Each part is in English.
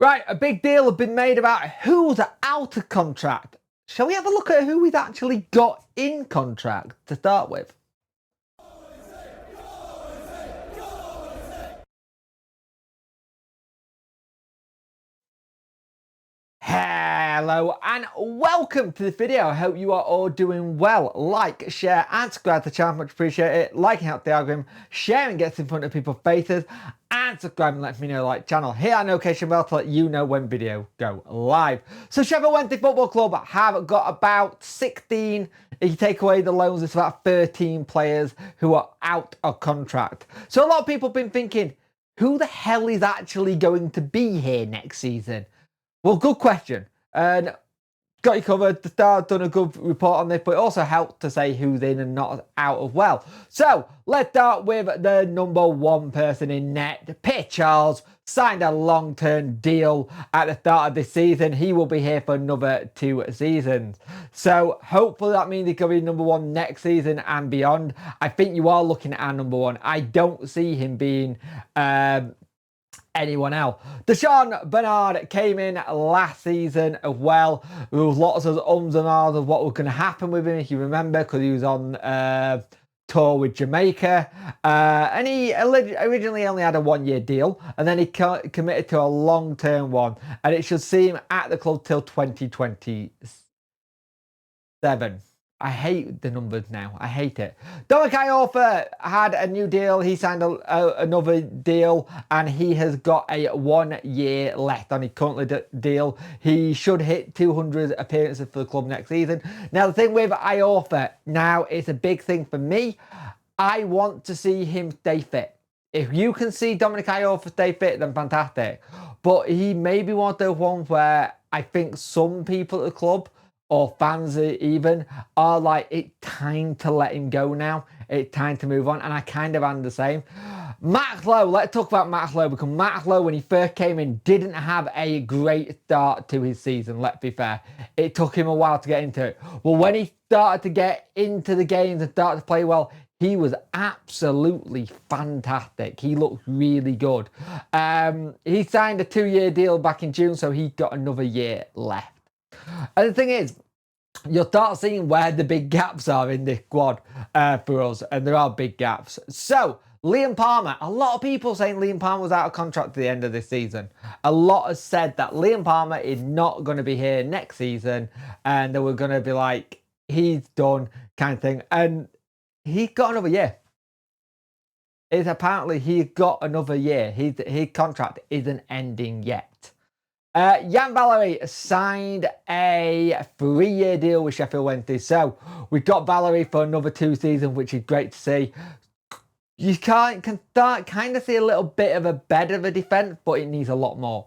Right, a big deal has been made about who's out of contract. Shall we have a look at who we've actually got in contract to start with? Hello and welcome to the video. I hope you are all doing well. Like, share and subscribe to the channel, much appreciate it. Liking helps the algorithm, sharing gets in front of people's faces, and subscribing lets me know like channel. Here I Notification Bell to let you know when videos go live. So Sheffield Wednesday Football Club have got about 16, if you take away the loans, it's about 13 players who are out of contract. So a lot of people have been thinking, who the hell is actually going to be here next season? Well, good question. And got you covered. The Star done a good report on this, but it also helped to say who's in and not out as well. So let's start with the number one person in net. Pierre Charles signed a long-term deal at the start of this season. He will be here for another 2 seasons. So hopefully that means he can be number one next season and beyond. I think you are looking at our number one. I don't see him being anyone else. Deshaun Bernard came in last season as well. There was lots of ums and ahs of what was going to happen with him, if you remember, because he was on tour with Jamaica. And he originally only had a 1-year deal, and then he committed to a long-term one, and it should see him at the club till 2027. I hate the numbers now. I hate it. Dominic Iorfa had a new deal. He signed another deal, and he has got a 1 year left on his current deal. He should hit 200 appearances for the club next season. Now, the thing with Iorfa, now it's a big thing for me. I want to see him stay fit. If you can see Dominic Iorfa stay fit, then fantastic. But he may be one of those ones where I think some people at the club, or fans even, are like, it's time to let him go now. It's time to move on. And I kind of am the same. Max Lowe, let's talk about Max Lowe, because Max Lowe, when he first came in, didn't have a great start to his season, let's be fair. It took him a while to get into it. Well, when he started to get into the games and started to play well, he was absolutely fantastic. He looked really good. He signed a 2-year deal back in June, so he got another year left. And the thing is, you'll start seeing where the big gaps are in this squad for us, and there are big gaps. So, Liam Palmer, a lot of people saying Liam Palmer was out of contract at the end of this season. A lot has said that Liam Palmer is not going to be here next season, and they were going to be like, he's done kind of thing. And he got another year. Apparently he got another year. His contract isn't ending yet. Jan Valery signed a 3-year deal with Sheffield Wednesday. So we've got Valery for another 2 seasons, which is great to see. You can start kind of see a little bit of a better of a defence, but it needs a lot more.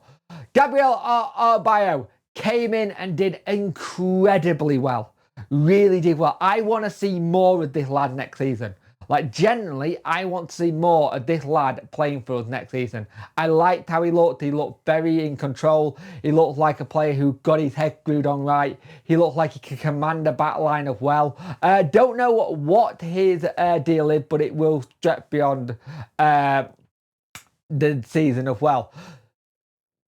Gabriel Arbayo came in and did incredibly well. Really did well. I want to see more of this lad next season. Like, generally, I want to see more of this lad playing for us next season. I liked how he looked. He looked very in control. He looked like a player who got his head screwed on right. He looked like he could command a back line as well. Don't know what his deal is, but it will stretch beyond the season as well.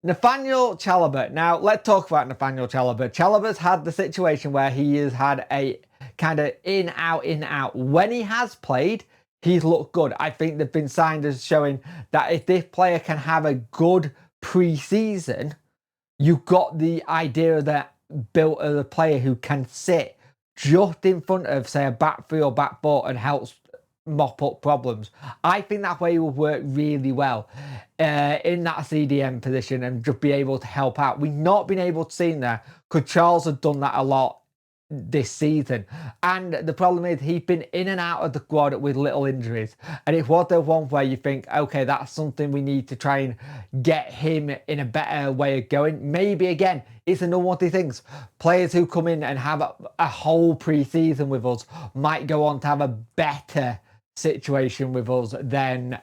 Nathaniel Chalobah. Now, let's talk about Nathaniel Chalobah. Chalobah's had the situation where he has had a kind of in, out. When he has played, he's looked good. I think they've been signed as showing that if this player can have a good pre-season, you've got the idea that built as a player who can sit just in front of, say, a back 3 or back 4 and helps mop up problems. I think that way will work really well in that CDM position and just be able to help out. We've not been able to see him there because Charles had done that a lot this season, and the problem is he's been in and out of the squad with little injuries, and it was the one where you think, okay, that's something we need to try and get him in a better way of going. Maybe again, it's another one of these things. Players who come in and have a whole pre-season with us might go on to have a better situation with us than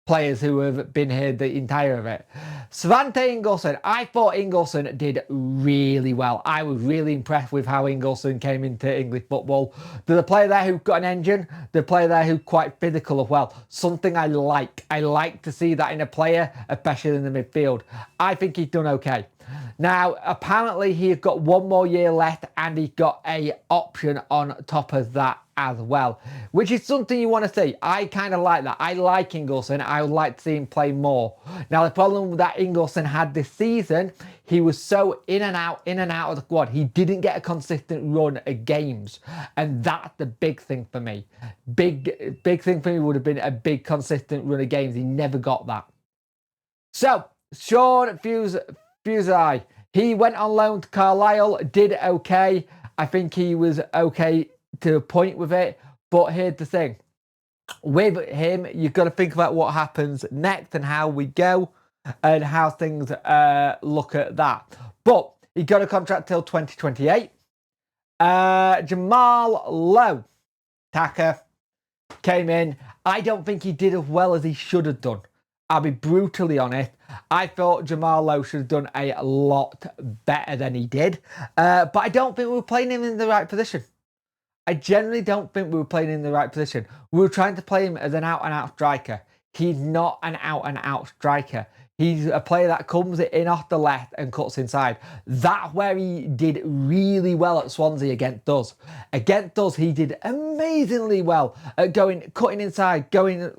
players who have been here the entire of it. Svante Ingolson. I thought Ingolson did really well. I was really impressed with how Ingolson came into English football. There's a player there who got an engine. There's a player there who's quite physical as well. Something I like. I like to see that in a player, especially in the midfield. I think he's done okay. Now, apparently he's got 1 more year left and he's got a option on top of that as well, which is something you want to see. I kind of like that. I like Ingolson. I would like to see him play more. Now, the problem that Ingolson had this season, he was so in and out of the squad. He didn't get a consistent run of games. And that's the big thing for me. Big thing for me would have been a big consistent run of games. He never got that. So, Sean Fusai, he went on loan to Carlisle, did okay. I think he was okay to a point with it. But here's the thing. With him, you've got to think about what happens next and how we go and how things look at that. But he got a contract till 2028. Jamal Lowe, Taka, came in. I don't think he did as well as he should have done. I'll be brutally honest. I thought Jamal Lowe should have done a lot better than he did. But I don't think we were playing him in the right position. I generally don't think we were playing him in the right position. We were trying to play him as an out-and-out striker. He's not an out-and-out striker. He's a player that comes in off the left and cuts inside. That's where he did really well at Swansea against us. Against us, he did amazingly well at cutting inside, going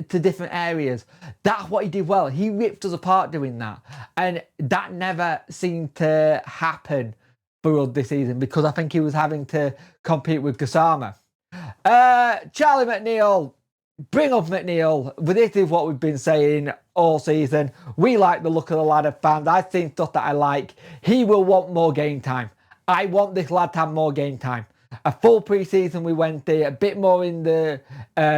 to different areas. That's what he did well. He ripped us apart doing that. And that never seemed to happen for us this season because I think he was having to compete with Gassama. Charlie McNeil, bring up McNeil. This is what we've been saying all season. We like the look of the lad of fans. I've seen stuff that I like. He will want more game time. I want this lad to have more game time. A full pre-season we went there, a bit more in the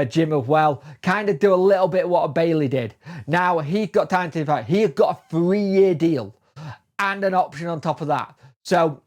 gym as well. Kind of do a little bit what Bailey did. Now, he's got time to fight. He's got a 3-year deal and an option on top of that. So,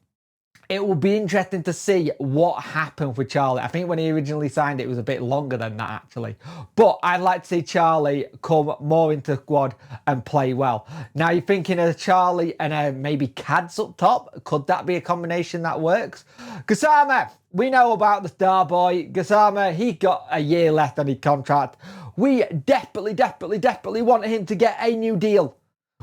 it will be interesting to see what happened with Charlie. I think when he originally signed it was a bit longer than that actually. But I'd like to see Charlie come more into the squad and play well. Now you're thinking of Charlie and maybe Cads up top. Could that be a combination that works? Gassama, we know about the star boy. Gassama, he got a year left on his contract. We desperately want him to get a new deal.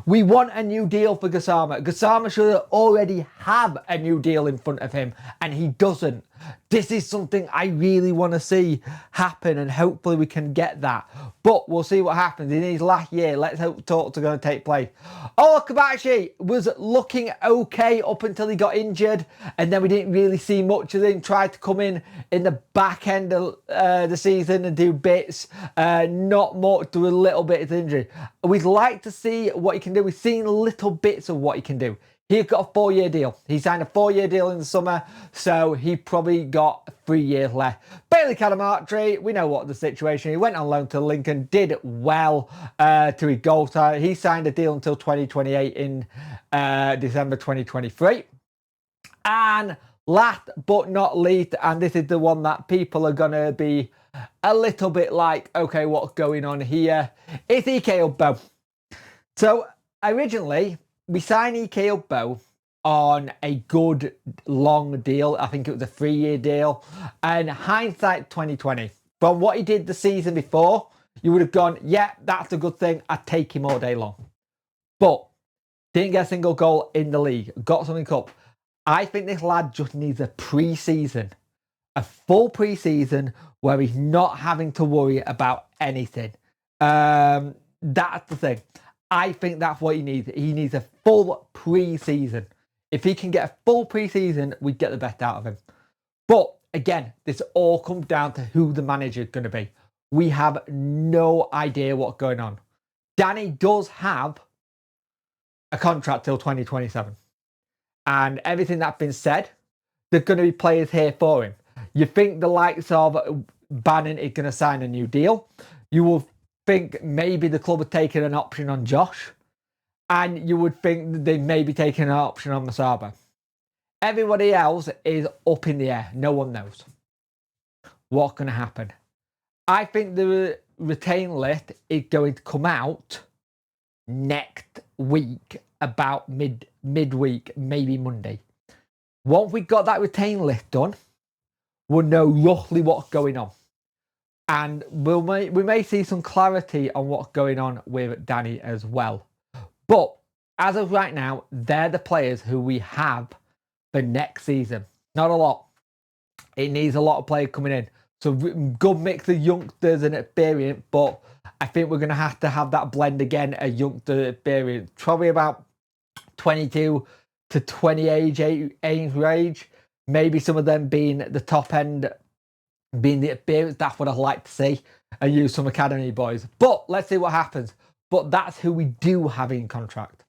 We want a new deal for Gassama. Gassama should already have a new deal in front of him, and he doesn't. This is something I really want to see happen, and hopefully we can get that. But we'll see what happens in his last year. Let's hope talks are going to take place. Kabashi was looking okay up until he got injured, and then we didn't really see much of him. Tried to come in the back end of the season and do bits. Not much, do a little bit of injury. We'd like to see what he can do. We've seen little bits of what he can do. He's got a 4-year deal. He signed a 4-year deal in the summer, so he probably got 3 years left. Bailey Cadamartri, we know what the situation. He went on loan to Lincoln, did well to his goal time. He signed a deal until 2028 in December 2023. And last but not least, and this is the one that people are going to be a little bit like, okay, what's going on here? It's EK Ubbo. So originally, we signed EK Ubbo on a good long deal. I think it was a 3-year deal. And hindsight 2020, from what he did the season before, you would have gone, yeah, that's a good thing. I'd take him all day long. But didn't get a single goal in the league. Got something up. I think this lad just needs a pre-season. A full pre-season where he's not having to worry about anything. That's the thing. I think that's what he needs. He needs a full pre-season. If he can get a full pre-season, we get the best out of him. But again, this all comes down to who the manager is going to be. We have no idea what's going on. Danny does have a contract till 2027. And everything that's been said, there's going to be players here for him. You think the likes of Bannon is going to sign a new deal. You will think maybe the club are taking an option on Josh, and you would think that they may be taking an option on Masaba. Everybody else is up in the air. No one knows what's going to happen. I think the retain list is going to come out next week, about midweek, maybe Monday. Once we got that retain list done, we'll know roughly what's going on. And we may see some clarity on what's going on with Danny as well. But as of right now, they're the players who we have for next season. Not a lot. It needs a lot of players coming in. So good mix of youngsters and experience, but I think we're going to have that blend again, a youngster experience. Probably about 22 to 20 age range. Maybe some of them being the top end, being the experience. That's what I'd like to see. And use some academy boys. But let's see what happens. But that's who we do have in contract.